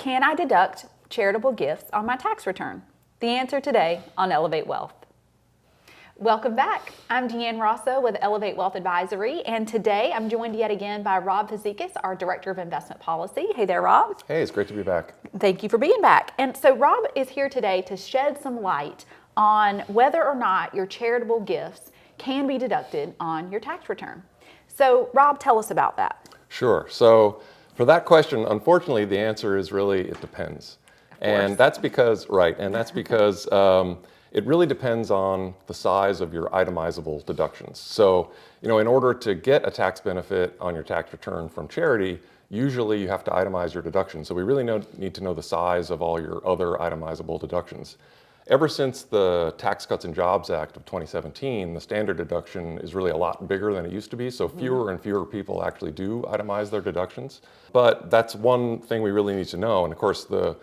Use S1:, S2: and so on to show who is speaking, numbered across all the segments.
S1: Can I deduct charitable gifts on my tax return? The answer today on Elevate Wealth. Welcome back. I'm Deanne Rosso with Elevate Wealth Advisory, and today I'm joined yet again by Rob Fazekas, our Director of Investment Policy. Hey there, Rob.
S2: Hey, it's great to be back.
S1: Thank you for being back. And so Rob is here today to shed some light on whether or not your charitable gifts can be deducted on your tax return. So Rob, tell us about that.
S2: Sure. So for that question, unfortunately, the answer is really it depends. And that's because, it really depends on the size of your itemizable deductions. So, in order to get a tax benefit on your tax return from charity, usually you have to itemize your deductions. So we really need to know the size of all your other itemizable deductions. Ever since the Tax Cuts and Jobs Act of 2017, the standard deduction is really a lot bigger than it used to be. So fewer and fewer people actually do itemize their deductions. But that's one thing we really need to know. And of course, the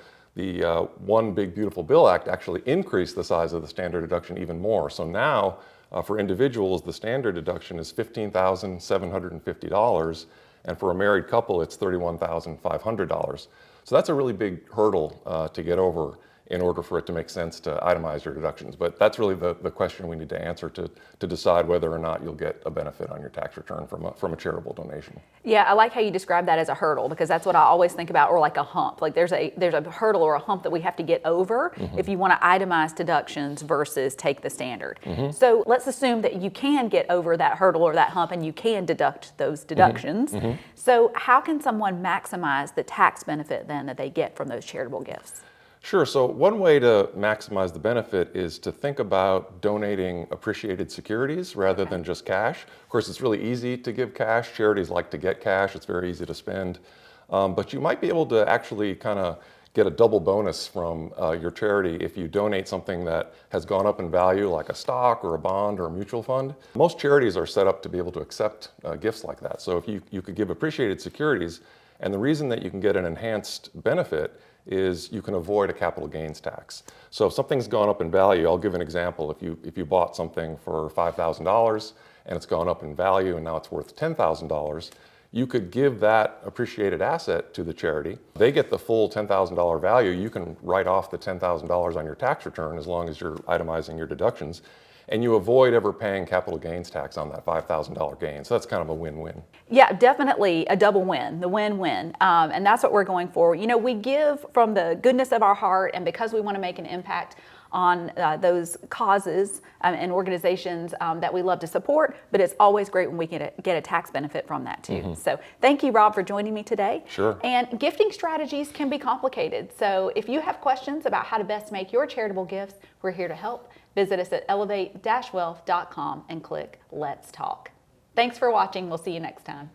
S2: One Big Beautiful Bill Act actually increased the size of the standard deduction even more. So now, for individuals, the standard deduction is $15,750, and for a married couple, it's $31,500. So that's a really big hurdle to get over in order for it to make sense to itemize your deductions. But that's really the question we need to answer to decide whether or not you'll get a benefit on your tax return from a charitable donation.
S1: Yeah, I like how you describe that as a hurdle, because that's what I always think about, or like a hump. Like there's a hurdle or a hump that we have to get over if you want to itemize deductions versus take the standard. So let's assume that you can get over that hurdle or that hump and you can deduct those deductions. So how can someone maximize the tax benefit then that they get from those charitable gifts?
S2: Sure. So one way to maximize the benefit is to think about donating appreciated securities rather than just cash. Of course, it's really easy to give cash. Charities like to get cash. It's very easy to spend. But you might be able to actually kind of get a double bonus from your charity if you donate something that has gone up in value, like a stock or a bond or a mutual fund. Most charities are set up to be able to accept gifts like that. So if you could give appreciated securities, and the reason that you can get an enhanced benefit is you can avoid a capital gains tax. So if something's gone up in value, I'll give an example. If you bought something for $5,000 and it's gone up in value and now it's worth $10,000, you could give that appreciated asset to the charity. They get the full $10,000 value. You can write off the $10,000 on your tax return as long as you're itemizing your deductions. And you avoid ever paying capital gains tax on that $5,000 gain. So that's kind of a win-win.
S1: Yeah, definitely a double win, the win-win. And that's what we're going for. We give from the goodness of our heart, and because we want to make an impact on those causes and organizations that we love to support, but it's always great when we get a tax benefit from that too. So thank you, Rob, for joining me today.
S2: Sure.
S1: And gifting strategies can be complicated. So if you have questions about how to best make your charitable gifts, we're here to help. Visit us at elevate-wealth.com and click Let's Talk. Thanks for watching. We'll see you next time.